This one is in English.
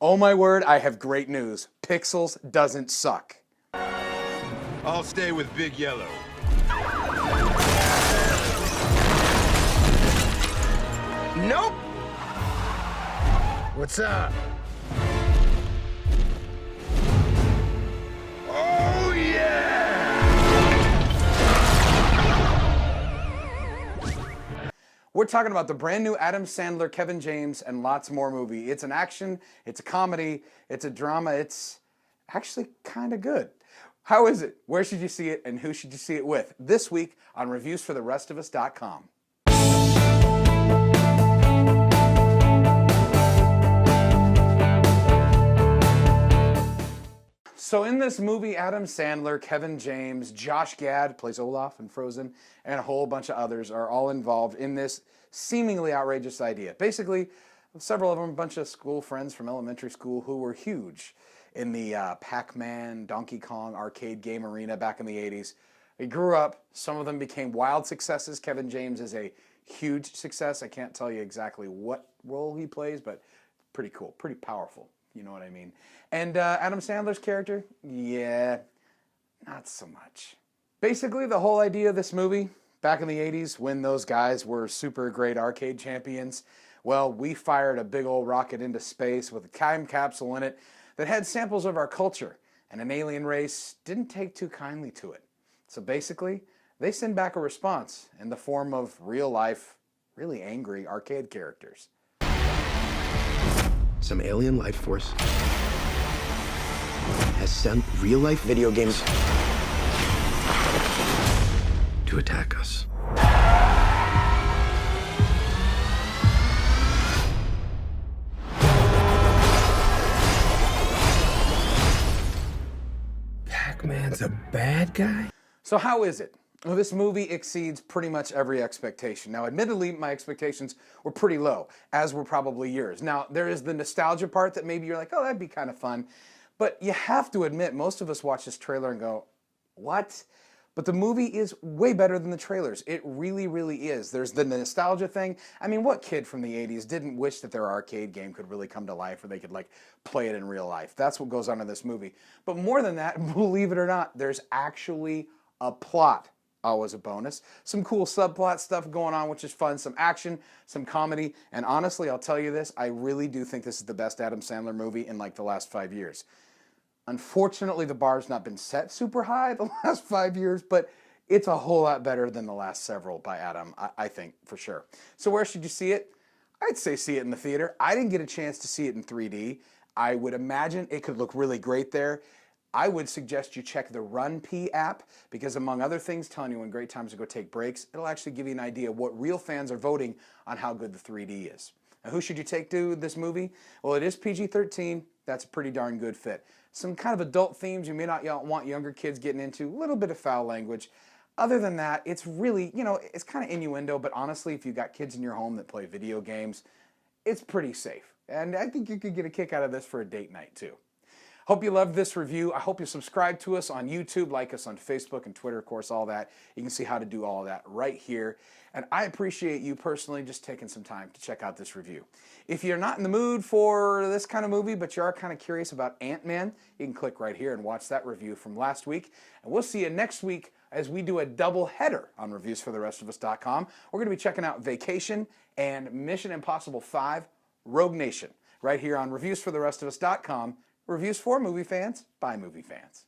Oh my word, I have great news. Pixels doesn't suck. I'll stay with Big Yellow. Nope. What's up? Oh, yeah! We're talking about the brand new Adam Sandler, Kevin James, and lots more movie. It's an action, it's a comedy, it's a drama, it's actually kind of good. How is it? Where should you see it? And who should you see it with? This week on reviewsfortherestofus.com. So in this movie, Adam Sandler, Kevin James, Josh Gad, plays Olaf in Frozen, and a whole bunch of others are all involved in this seemingly outrageous idea. Basically, several of them, a bunch of school friends from elementary school who were huge in the Pac-Man, Donkey Kong arcade game arena back in the 80s. They grew up. Some of them became wild successes. Kevin James is a huge success. I can't tell you exactly what role he plays, but pretty cool, pretty powerful. You know what I mean? And Adam Sandler's character, yeah, not so much. Basically, the whole idea of this movie, back in the 80s, when those guys were super great arcade champions, well, we fired a big old rocket into space with a time capsule in it that had samples of our culture, and an alien race didn't take too kindly to it. So basically, they send back a response in the form of real-life, really angry arcade characters. Some alien life force has sent real-life video games to attack us. Pac-Man's a bad guy? So how is it? Well, this movie exceeds pretty much every expectation. Now, admittedly, my expectations were pretty low, as were probably yours. Now, there is the nostalgia part that maybe you're like, oh, that'd be kind of fun. But you have to admit, most of us watch this trailer and go, what? But the movie is way better than the trailers. It really, really is. There's the nostalgia thing. I mean, what kid from the 80s didn't wish that their arcade game could really come to life or they could like play it in real life? That's what goes on in this movie. But more than that, believe it or not, there's actually a plot. Always a bonus. Some cool subplot stuff going on, which is fun. Some action, some comedy. And honestly, I'll tell you this, I really do think this is the best Adam Sandler movie in like the last 5 years. Unfortunately, the bar's not been set super high the last 5 years, but it's a whole lot better than the last several by Adam, I think, for sure. So where should you see it? I'd say see it in the theater. I didn't get a chance to see it in 3D. I would imagine it could look really great there. I would suggest you check the RunPee app because, among other things, telling you when great times to go take breaks, it'll actually give you an idea of what real fans are voting on how good the 3D is. Now, who should you take to this movie? Well, it is PG-13. That's a pretty darn good fit. Some kind of adult themes you may not want younger kids getting into, a little bit of foul language. Other than that, it's really, you know, it's kind of innuendo, but honestly, if you've got kids in your home that play video games, it's pretty safe. And I think you could get a kick out of this for a date night, too. Hope you loved this review. I hope you subscribe to us on YouTube, like us on Facebook and Twitter, of course, all that. You can see how to do all of that right here. And I appreciate you personally just taking some time to check out this review. If you're not in the mood for this kind of movie, but you are kind of curious about Ant-Man, you can click right here and watch that review from last week. And we'll see you next week as we do a double header on reviewsfortherestofus.com. We're going to be checking out Vacation and Mission Impossible 5 Rogue Nation right here on reviewsfortherestofus.com. Reviews for movie fans by movie fans.